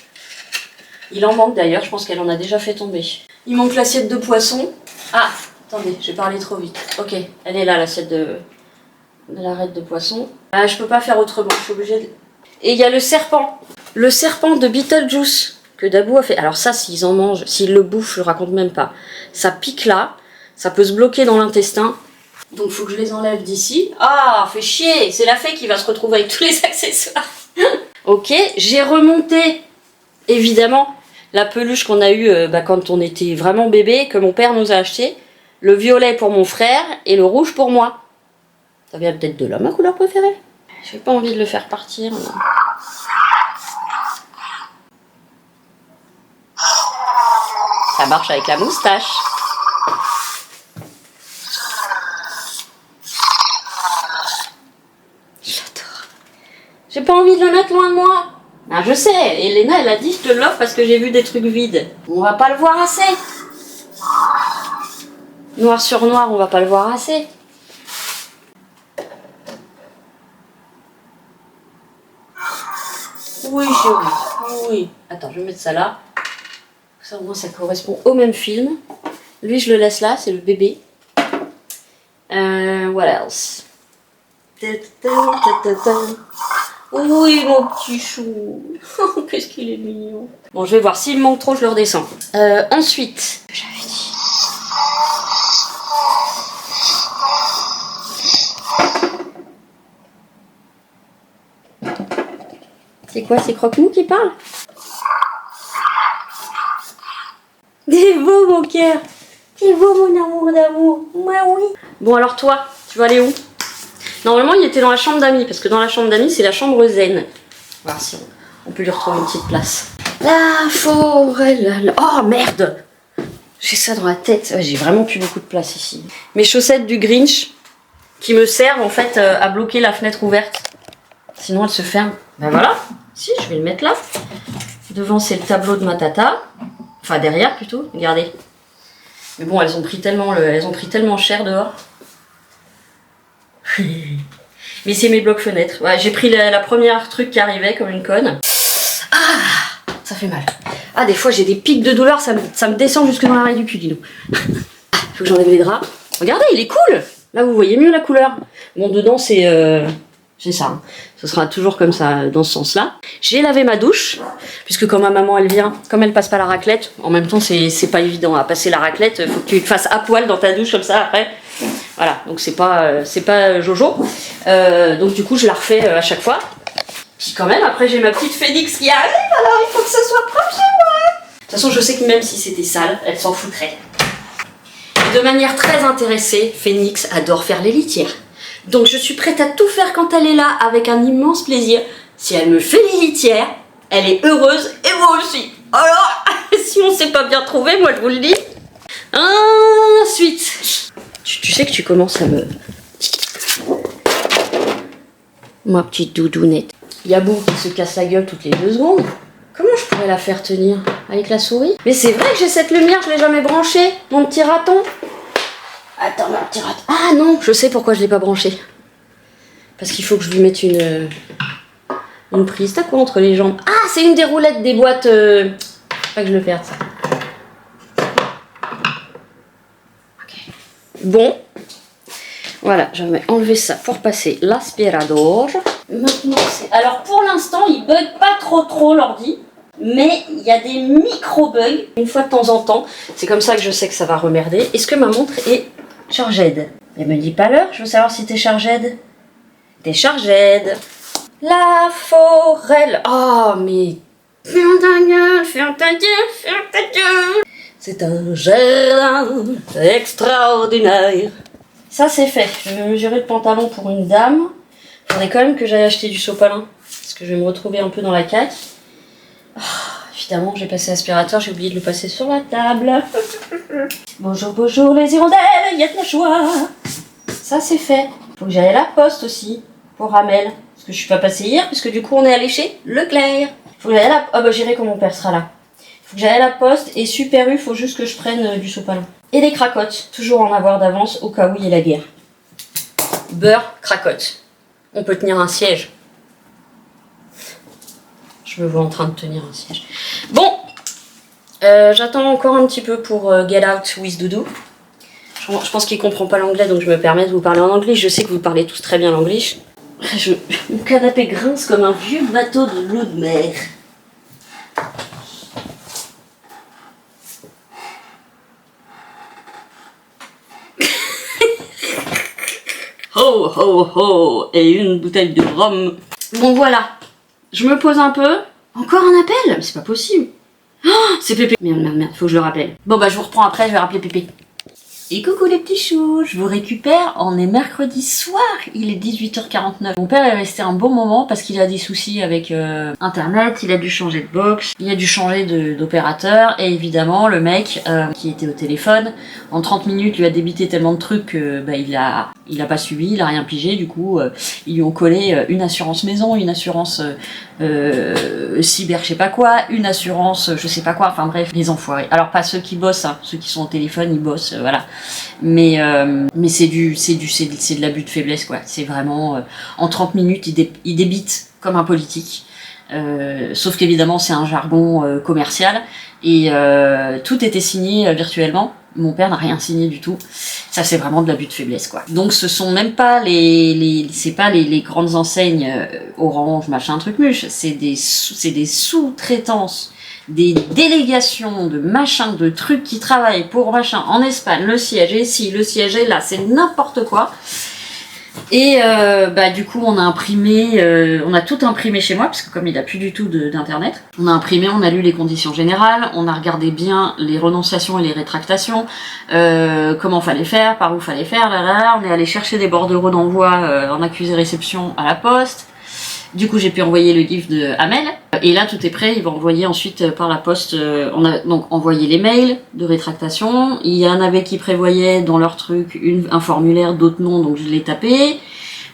Il en manque d'ailleurs, je pense qu'elle en a déjà fait tomber. Il manque l'assiette de poisson. Ah, attendez, j'ai parlé trop vite. Ok, elle est là, l'assiette de l'arête de poisson. Ah, je peux pas faire autrement, je suis obligée de... Et il y a le serpent. Le serpent de Beetlejuice que Dabou a fait. Alors ça, s'ils en mangent, s'ils le bouffent, je raconte même pas. Ça pique là, ça peut se bloquer dans l'intestin. Donc faut que je les enlève d'ici. Ah, fait chier, c'est la fée qui va se retrouver avec tous les accessoires. Ok, j'ai remonté, évidemment, la peluche qu'on a eue quand on était vraiment bébé, que mon père nous a acheté. Le violet pour mon frère et le rouge pour moi. Ça vient peut-être de là, ma couleur préférée. J'ai pas envie de le faire partir. Non. Ça marche avec la moustache. J'adore. J'ai pas envie de le mettre loin de moi. Ah, je sais, Elena elle a dit je te l'offre parce que j'ai vu des trucs vides. On va pas le voir assez. Noir sur noir, on va pas le voir assez. Oui, chérie. Oui. Attends, je vais mettre ça là. Ça, au moins, ça correspond au même film. Lui, je le laisse là, c'est le bébé. What else? Oui, mon petit chou. Qu'est-ce qu'il est mignon. Bon, je vais voir. S'il me manque trop, je le redescends. Ensuite, j'avais dit. C'est quoi, c'est Croque-Mou qui parle? T'es beau, mon cœur. T'es beau, mon amour d'amour. Moi, oui. Bon, alors toi, tu vas aller où? Normalement, il était dans la chambre d'amis, parce que dans la chambre d'amis, c'est la chambre zen. On va voir si on peut lui retrouver une petite place. La forêt, oh, merde! J'ai ça dans la tête. Ouais, j'ai vraiment plus beaucoup de place ici. Mes chaussettes du Grinch, qui me servent, en fait, à bloquer la fenêtre ouverte. Sinon, elle se ferme. Ben voilà. Si, je vais le mettre là. Devant, c'est le tableau de ma tata. Enfin, derrière, plutôt. Regardez. Mais bon, elles ont pris tellement cher dehors. Mais c'est mes blocs fenêtres. Ouais, j'ai pris la première truc qui arrivait comme une conne. Ah, ça fait mal. Ah, des fois, j'ai des pics de douleur. Ça me descend jusque dans l'arrêt du cul, dis-nous. Faut que j'enlève les draps. Regardez, il est cool. Là, vous voyez mieux la couleur. Bon, dedans, c'est ça. Hein. Ce sera toujours comme ça, dans ce sens-là. J'ai lavé ma douche, puisque quand ma maman, elle vient, comme elle passe pas la raclette, en même temps, c'est pas évident à passer la raclette. Faut que tu te fasses à poil dans ta douche comme ça, après. Voilà, donc c'est pas Jojo. Donc du coup, je la refais à chaque fois. Puis quand même, après, j'ai ma petite Phoenix qui arrive, alors il faut que ça soit propre chez moi. De toute façon, je sais que même si c'était sale, elle s'en foutrait. De manière très intéressée, Phoenix adore faire les litières. Donc je suis prête à tout faire quand elle est là, avec un immense plaisir. Si elle me fait les litières, elle est heureuse et moi aussi. Alors, si on s'est pas bien trouvé, moi je vous le dis. Ensuite, tu sais que tu commences à me... Ma petite doudounette. Yabou qui se casse la gueule toutes les 2 secondes. Comment je pourrais la faire tenir? Avec la souris? Mais c'est vrai que j'ai cette lumière, je l'ai jamais branchée, mon petit raton. Attends, mon petit raton. Ah non, je sais pourquoi je l'ai pas branché. Parce qu'il faut que je lui mette une prise. T'as quoi entre les jambes? Ah, c'est une des roulettes des boîtes. Pas que je le perde, ça. Ok. Bon. Voilà, je vais enlever ça pour passer l'aspirateur. Maintenant, c'est... Alors, pour l'instant, il bug pas trop l'ordi. Mais il y a des micro-bugs, une fois de temps en temps. C'est comme ça que je sais que ça va remerder. Est-ce que ma montre est chargée? Elle me dit pas l'heure, je veux savoir si t'es chargée. T'es chargée. La forêt. Oh, mais... Ferme ta gueule. C'est un jardin extraordinaire. Ça, c'est fait. Je vais mesurer le pantalon pour une dame. Faudrait quand même que j'aille acheter du sopalin. Parce que je vais me retrouver un peu dans la caque. Oh, évidemment, j'ai passé l'aspirateur, j'ai oublié de le passer sur la table. Bonjour les hirondelles, il y a de la joie. Ça, c'est fait. Faut que j'aille à la poste aussi, pour Ramel. Parce que je suis pas passée hier, puisque du coup, on est allé chez Leclerc. Faut que j'aille à la... Ah bah, j'irai quand mon père sera là. Faut que j'aille à la poste, et Super U, faut juste que je prenne du sopalin. Et des cracottes, toujours en avoir d'avance, au cas où il y a la guerre. Beurre, cracotte. On peut tenir un siège. Je me vois en train de tenir un siège. Bon, j'attends encore un petit peu pour Get Out with Doudou. Je pense qu'il comprend pas l'anglais, donc je me permets de vous parler en anglais. Je sais que vous parlez tous très bien l'anglais. Mon canapé grince comme un vieux bateau de l'eau de mer. ho ho et une bouteille de rhum. Bon voilà, je me pose un peu. Encore un appel? Mais c'est pas possible. Oh, c'est Pépé. Merde, faut que je le rappelle. Bon bah je vous reprends après, je vais rappeler Pépé. Et coucou les petits choux, je vous récupère, on est mercredi soir, il est 18h49. Mon père est resté un bon moment parce qu'il a des soucis avec internet, il a dû changer de box, il a dû changer d'opérateur et évidemment le mec qui était au téléphone, en 30 minutes lui a débité tellement de trucs que bah, il a pas suivi, il a rien pigé, du coup ils lui ont collé une assurance maison, une assurance cyber je sais pas quoi, une assurance je sais pas quoi, enfin bref, les enfoirés. Alors pas ceux qui bossent, hein, ceux qui sont au téléphone ils bossent, voilà. Mais c'est de l'abus de faiblesse quoi. C'est vraiment en 30 minutes il débite comme un politique. Sauf qu'évidemment c'est un jargon commercial et tout était signé virtuellement. Mon père n'a rien signé du tout. Ça c'est vraiment de l'abus de faiblesse quoi. Donc ce sont même pas les grandes enseignes Orange machin truc muche. C'est des sous-traitances, des délégations de machin, de trucs qui travaillent pour machin en Espagne, le siège est ici, le siège est là, c'est n'importe quoi. Et bah du coup on a imprimé, on a tout imprimé chez moi parce que comme il a plus du tout d'internet, on a imprimé, on a lu les conditions générales, on a regardé bien les renonciations et les rétractations, comment fallait faire, par où fallait faire, là, on est allé chercher des bordereaux d'envoi en accusé réception à la poste. Du coup, j'ai pu envoyer le GIF de Amel. Et là, tout est prêt. Il va envoyer ensuite par la poste. On a donc envoyé les mails de rétractation. Il y en avait qui prévoyaient dans leur truc un formulaire, d'autres non. Donc, je l'ai tapé.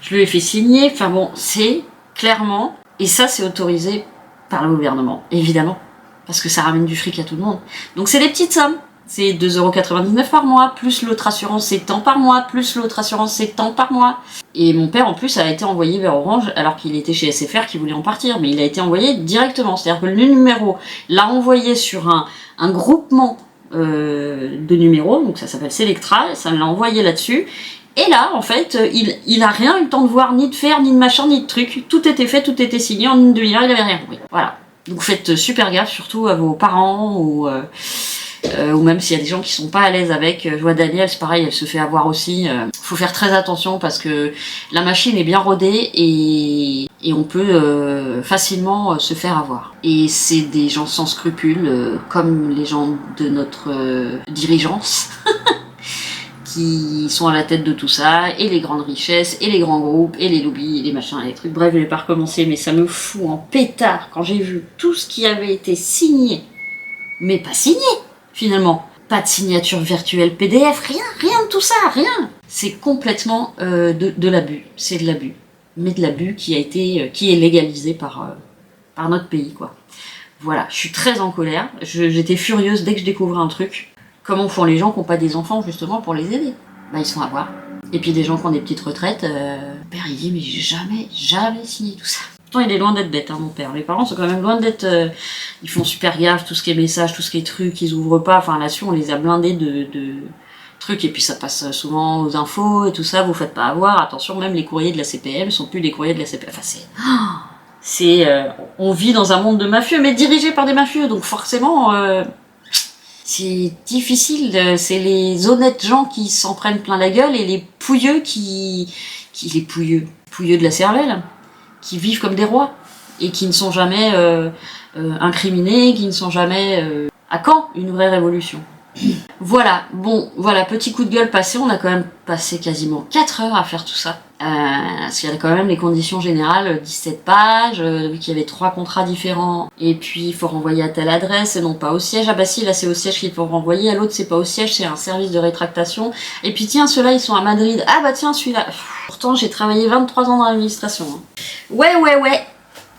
Je lui ai fait signer. Enfin bon, c'est clairement... Et ça, c'est autorisé par le gouvernement, évidemment. Parce que ça ramène du fric à tout le monde. Donc, c'est des petites sommes. C'est 2,99€ par mois, plus l'autre assurance c'est tant par mois, plus l'autre assurance c'est tant par mois. Et mon père en plus a été envoyé vers Orange alors qu'il était chez SFR qui voulait en partir, mais il a été envoyé directement. C'est-à-dire que le numéro l'a envoyé sur un groupement de numéros, donc ça s'appelle Selectra, ça me l'a envoyé là-dessus. Et là, en fait, il a rien eu le temps de voir, ni de faire, ni de machin, ni de truc. Tout était fait, tout était signé, en une demi-heure, il avait rien compris. Voilà. Donc faites super gaffe, surtout à vos parents ou même s'il y a des gens qui sont pas à l'aise avec. Je vois Danielle, c'est pareil, elle se fait avoir aussi. Faut faire très attention parce que la machine est bien rodée et on peut facilement se faire avoir. Et c'est des gens sans scrupules, comme les gens de notre dirigeance, qui sont à la tête de tout ça, et les grandes richesses, et les grands groupes, et les lobbies, et les machins, et les trucs. Bref, je vais pas recommencer, mais ça me fout en pétard quand j'ai vu tout ce qui avait été signé, mais pas signé. Finalement, pas de signature virtuelle PDF, rien de tout ça, rien. C'est complètement de l'abus, c'est de l'abus, mais de l'abus qui est légalisé par notre pays, quoi. Voilà, je suis très en colère, j'étais furieuse dès que je découvrais un truc. Comment font les gens qui n'ont pas des enfants justement pour les aider? Bah ils sont à voir. Et puis des gens qui ont des petites retraites, mon père il dit mais j'ai jamais signé tout ça. Pourtant il est loin d'être bête, hein, mon père. Les parents sont quand même loin d'être... ils font super gaffe, tout ce qui est message, tout ce qui est trucs, ils ouvrent pas. Enfin là-dessus on les a blindés de trucs. Et puis ça passe souvent aux infos et tout ça, vous faites pas avoir. Attention, même les courriers de la CPM sont plus des courriers de la CPM. Enfin on vit dans un monde de mafieux, mais dirigé par des mafieux. Donc forcément... c'est difficile, c'est les honnêtes gens qui s'en prennent plein la gueule et les pouilleux les pouilleux de la cervelle, qui vivent comme des rois et qui ne sont jamais incriminés, qui ne sont jamais... À quand une vraie révolution? Voilà, bon, voilà, petit coup de gueule passé, on a quand même passé quasiment 4 heures à faire tout ça. Parce qu'il y a quand même les conditions générales, 17 pages, vu qu'il y avait 3 contrats différents, et puis il faut renvoyer à telle adresse et non pas au siège. Ah bah si, là c'est au siège qu'il faut renvoyer, à l'autre c'est pas au siège, c'est un service de rétractation. Et puis tiens, ceux-là ils sont à Madrid. Ah bah tiens, celui-là. Pourtant j'ai travaillé 23 ans dans l'administration. Hein. Ouais,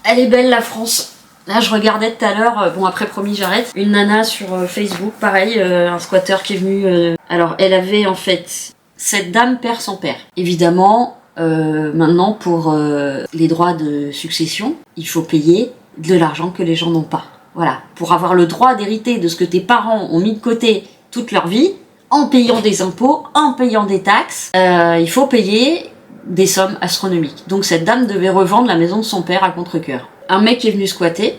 elle est belle la France. Là, je regardais tout à l'heure, bon après promis j'arrête, une nana sur Facebook, pareil, un squatter qui est venu... Alors, elle avait en fait... Cette dame perd son père. Évidemment, maintenant, pour les droits de succession, il faut payer de l'argent que les gens n'ont pas. Voilà, pour avoir le droit d'hériter de ce que tes parents ont mis de côté toute leur vie, en payant des impôts, en payant des taxes, il faut payer des sommes astronomiques. Donc cette dame devait revendre la maison de son père à contre-cœur. Un mec est venu squatter,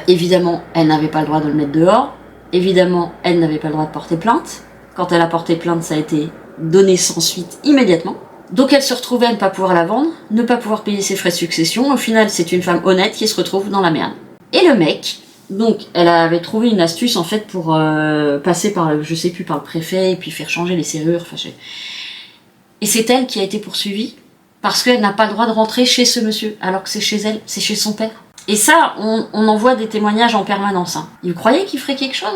évidemment elle n'avait pas le droit de le mettre dehors, évidemment elle n'avait pas le droit de porter plainte. Quand elle a porté plainte, ça a été donné sans suite immédiatement. Donc elle se retrouvait à ne pas pouvoir la vendre, ne pas pouvoir payer ses frais de succession. Au final, c'est une femme honnête qui se retrouve dans la merde. Et le mec, donc elle avait trouvé une astuce en fait pour passer par, je sais plus, par le préfet et puis faire changer les serrures. Enfin, et c'est elle qui a été poursuivie parce qu'elle n'a pas le droit de rentrer chez ce monsieur, alors que c'est chez elle, c'est chez son père. Et ça, on en voit des témoignages en permanence. Hein. Vous croyez qu'il ferait quelque chose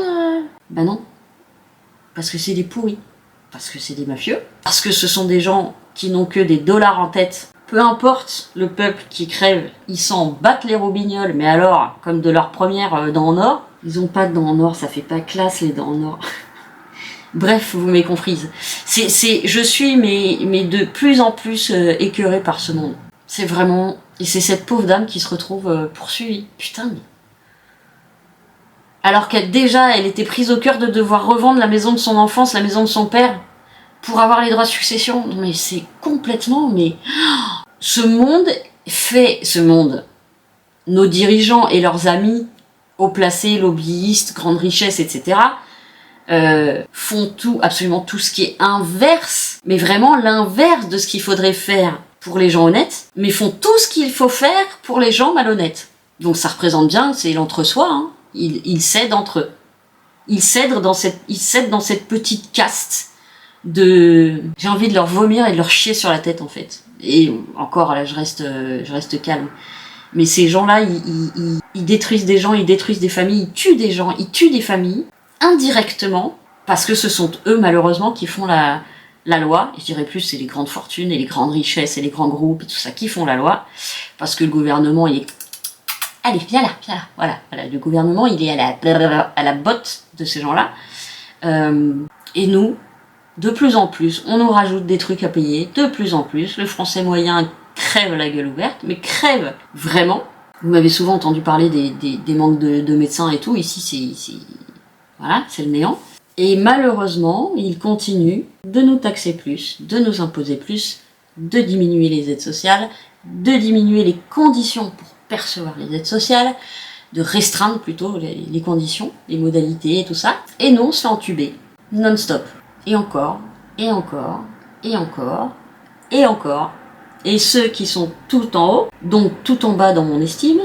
Ben non. Parce que c'est des pourris. Parce que c'est des mafieux. Parce que ce sont des gens qui n'ont que des dollars en tête. Peu importe le peuple qui crève, ils s'en battent les roubignoles, mais alors, comme de leur première dent en or, ils ont pas de dents en or, ça fait pas classe les dents en or. Bref, vous m'avez comprise. Je suis mais de plus en plus écœurée par ce monde. C'est vraiment... Et c'est cette pauvre dame qui se retrouve poursuivie. Putain, mais... Alors qu'elle était prise au cœur de devoir revendre la maison de son enfance, la maison de son père, pour avoir les droits de succession. Non mais c'est complètement... Mais ce monde, nos dirigeants et leurs amis, haut placés, lobbyistes, grandes richesses, etc., font tout, absolument tout ce qui est inverse, mais vraiment l'inverse de ce qu'il faudrait faire pour les gens honnêtes, mais font tout ce qu'il faut faire pour les gens malhonnêtes. Donc ça représente bien, c'est l'entre-soi, hein. Ils cèdent entre eux. Ils cèdent dans cette petite caste de... J'ai envie de leur vomir et de leur chier sur la tête, en fait. Et encore, là, je reste calme. Mais ces gens-là, ils détruisent des gens, ils détruisent des familles, ils tuent des gens, ils tuent des familles, indirectement, parce que ce sont eux, malheureusement, qui font la loi. Et je dirais plus, c'est les grandes fortunes et les grandes richesses et les grands groupes et tout ça qui font la loi. Parce que le gouvernement, il est... Allez, viens là. Voilà, le gouvernement, il est à la botte de ces gens-là. Et nous, de plus en plus, on nous rajoute des trucs à payer, de plus en plus. Le français moyen crève la gueule ouverte, mais crève vraiment. Vous m'avez souvent entendu parler des manques de médecins et tout. Ici, voilà, c'est le néant. Et malheureusement, ils continuent de nous taxer plus, de nous imposer plus, de diminuer les aides sociales, de diminuer les conditions pour percevoir les aides sociales, de restreindre plutôt les conditions, les modalités et tout ça. Et nous, on se fait entuber, non-stop. Et encore, et encore, et encore, et encore. Et ceux qui sont tout en haut, donc tout en bas dans mon estime,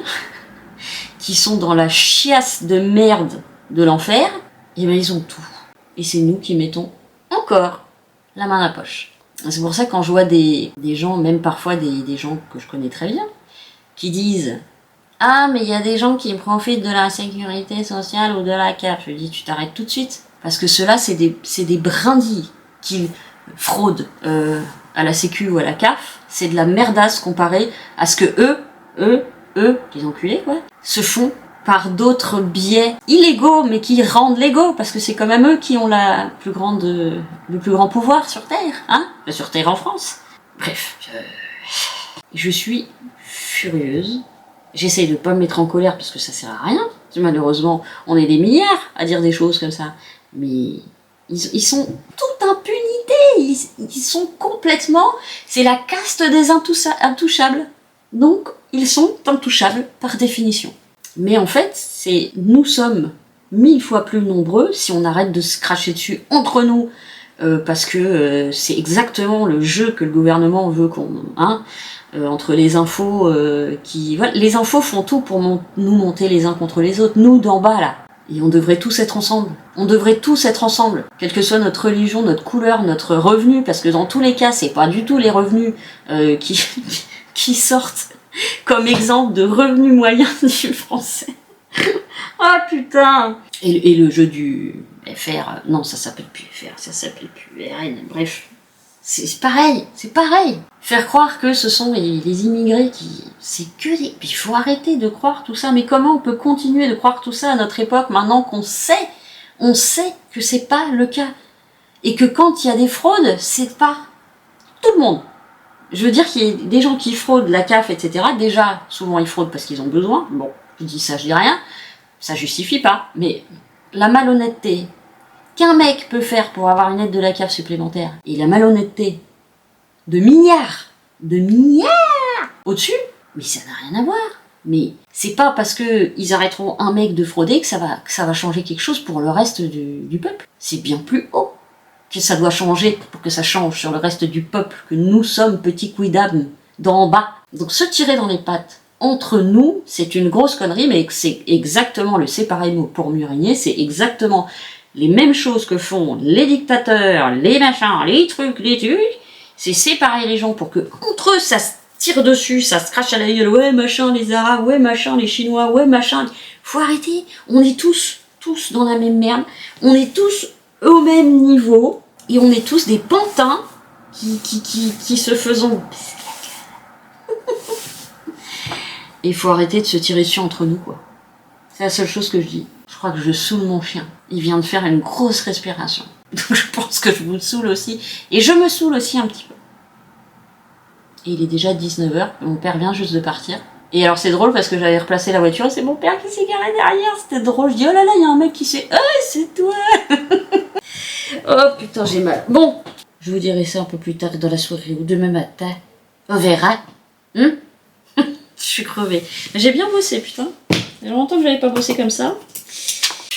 qui sont dans la chiasse de merde de l'enfer, et ben ils ont tout. Et c'est nous qui mettons encore la main à la poche. C'est pour ça que quand je vois des gens, même parfois des gens que je connais très bien, qui disent « Ah, mais il y a des gens qui profitent de la sécurité sociale ou de la CAF. » Je dis « Tu t'arrêtes tout de suite. » Parce que ceux-là, c'est des brindilles qui fraudent à la sécu ou à la CAF. C'est de la merdasse comparé à ce que eux, les enculés, quoi, se font par d'autres biais illégaux, mais qui rendent légaux, parce que c'est quand même eux qui ont le plus grand pouvoir sur Terre, hein, sur Terre en France. Bref, je suis furieuse. J'essaye de pas me mettre en colère parce que ça sert à rien. Malheureusement, on est des milliards à dire des choses comme ça. Mais ils sont toute impunité. Ils sont complètement... C'est la caste des intouchables. Donc, ils sont intouchables par définition. Mais en fait, nous sommes 1000 fois plus nombreux si on arrête de se cracher dessus entre nous, parce que c'est exactement le jeu que le gouvernement veut qu'on... entre les infos voilà, les infos font tout pour nous monter les uns contre les autres, nous d'en bas là. Et on devrait tous être ensemble. On devrait tous être ensemble. Quelle que soit notre religion, notre couleur, notre revenu, parce que dans tous les cas, c'est pas du tout les revenus qui sortent comme exemple de revenus moyens du français. Ah putain. Et le jeu du FR, non ça s'appelle plus FR, ça s'appelle plus RN, bref. C'est pareil. Faire croire que ce sont les immigrés qui... C'est que des... Il faut arrêter de croire tout ça. Mais comment on peut continuer de croire tout ça à notre époque maintenant qu'on sait que c'est pas le cas. Et que quand il y a des fraudes, c'est pas tout le monde. Je veux dire qu'il y a des gens qui fraudent la CAF, etc. Déjà, souvent ils fraudent parce qu'ils ont besoin. Bon, je dis rien. Ça justifie pas. Mais la malhonnêteté qu'un mec peut faire pour avoir une aide de la CAF supplémentaire, et la malhonnêteté de milliards au-dessus, mais ça n'a rien à voir. Mais c'est pas parce que ils arrêteront un mec de frauder que ça va changer quelque chose pour le reste du peuple. C'est bien plus haut que ça doit changer pour que ça change sur le reste du peuple, que nous sommes petits quidam d'en bas. Donc se tirer dans les pattes entre nous, c'est une grosse connerie, mais c'est exactement le séparer mot pour mieux régner, c'est exactement les mêmes choses que font les dictateurs, les machins, les trucs, c'est séparer les gens pour que entre eux ça se tire dessus, ça se crache à la gueule, ouais machin les Arabes, ouais machin les Chinois, ouais machin. Faut arrêter, on est tous dans la même merde, on est tous au même niveau, et on est tous des pantins qui se faisons... Et il faut arrêter de se tirer dessus entre nous, quoi. C'est la seule chose que je dis. Je crois que je saoule mon chien. Il vient de faire une grosse respiration. Donc je pense que je vous saoule aussi. Et je me saoule aussi un petit peu. Et il est déjà 19h, mon père vient juste de partir. Et alors c'est drôle parce que j'avais replacé la voiture et c'est mon père qui s'est garé derrière. C'était drôle. Je dis oh là là, il y a un mec qui s'est... Ah, c'est toi. Oh putain, j'ai mal. Bon, je vous dirai ça un peu plus tard dans la soirée ou demain matin. On verra. Je suis crevée. J'ai bien bossé, putain. Il y a longtemps que j'avais pas bossé comme ça.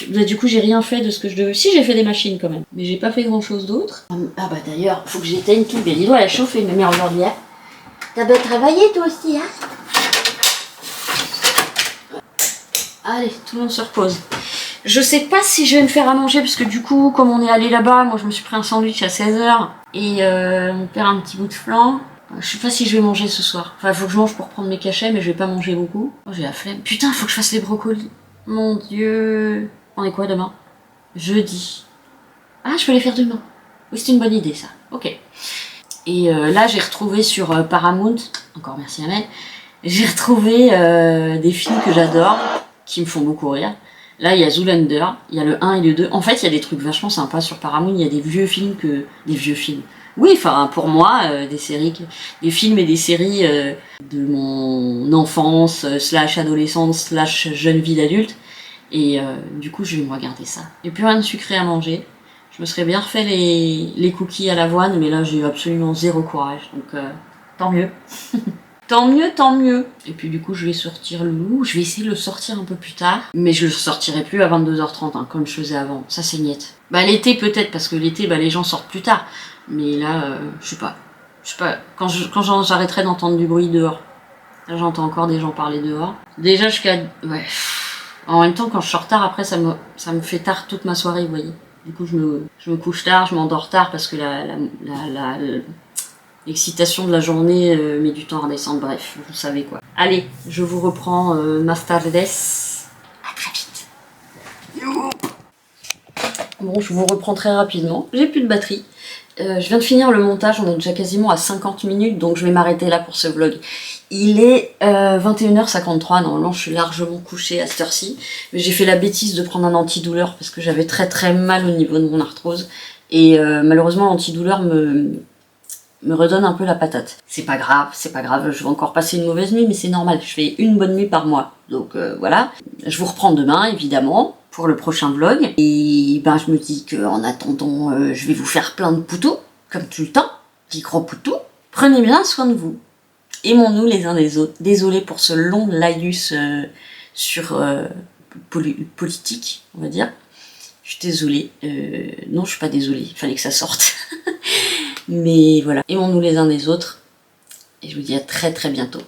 Du coup, j'ai rien fait de ce que je devais. Si, j'ai fait des machines quand même. Mais j'ai pas fait grand chose d'autre. Ah bah d'ailleurs, faut que j'éteigne tout. Mais dis-toi, elle a chauffé, ma mère aujourd'hui. Hein. T'as bien travaillé toi aussi, hein. Allez, tout le monde se repose. Je sais pas si je vais me faire à manger, parce que du coup, comme on est allé là-bas, moi je me suis pris un sandwich à 16h. Et mon père un petit bout de flan. Je sais pas si je vais manger ce soir. Enfin, faut que je mange pour prendre mes cachets, mais je vais pas manger beaucoup. Oh, j'ai la flemme. Putain, faut que je fasse les brocolis. Mon Dieu. On est quoi demain? Jeudi. Ah, je peux les faire demain. Oui, c'est une bonne idée, ça. Ok. Et là, j'ai retrouvé sur Paramount, encore merci Amel, j'ai retrouvé des films que j'adore, qui me font beaucoup rire. Là, il y a Zoolander, il y a le 1 et le 2. En fait, il y a des trucs vachement sympas sur Paramount. Il y a des vieux films que... Des vieux films. Oui, enfin, pour moi, des séries... Des films et des séries de mon enfance, slash adolescence, slash jeune vie d'adulte. Et du coup, je vais me regarder ça. Il n'y a plus rien de sucré à manger. Je me serais bien refait les cookies à l'avoine, mais là, j'ai absolument zéro courage. Donc, tant mieux. Tant mieux, tant mieux. Et puis du coup, je vais sortir le loup. Je vais essayer de le sortir un peu plus tard. Mais je le sortirai plus à 22h30, hein, comme je faisais avant. Ça, c'est niette. Bah, l'été, peut-être, parce que l'été, bah, les gens sortent plus tard. Mais là, je sais pas. Je sais pas. Quand j'arrêterai d'entendre du bruit dehors. Là, j'entends encore des gens parler dehors. Déjà, jusqu'à... Ouais. En même temps, quand je sors tard, après, ça me fait tard toute ma soirée, vous voyez. Du coup, je me couche tard, je m'endors tard, parce que l'excitation de la journée met du temps à redescendre, bref, vous savez quoi. Allez, je vous reprends más tardes. À très vite. Bon, je vous reprends très rapidement. J'ai plus de batterie. Je viens de finir le montage, on est déjà quasiment à 50 minutes, donc je vais m'arrêter là pour ce vlog. Il est 21h53, normalement je suis largement couchée à cette heure-ci, mais j'ai fait la bêtise de prendre un antidouleur parce que j'avais très très mal au niveau de mon arthrose, et malheureusement l'antidouleur me redonne un peu la patate. C'est pas grave, je vais encore passer une mauvaise nuit, mais c'est normal, je fais une bonne nuit par mois. Donc voilà, je vous reprends demain évidemment pour le prochain vlog. Et ben je me dis qu'en attendant, je vais vous faire plein de poutous, comme tout le temps, des gros poutous. Prenez bien soin de vous. Aimons-nous les uns les autres. Désolée pour ce long laïus sur politique, on va dire. Je suis désolée. Non, je suis pas désolée, il fallait que ça sorte. Mais voilà, aimons-nous les uns les autres. Et je vous dis à très très bientôt.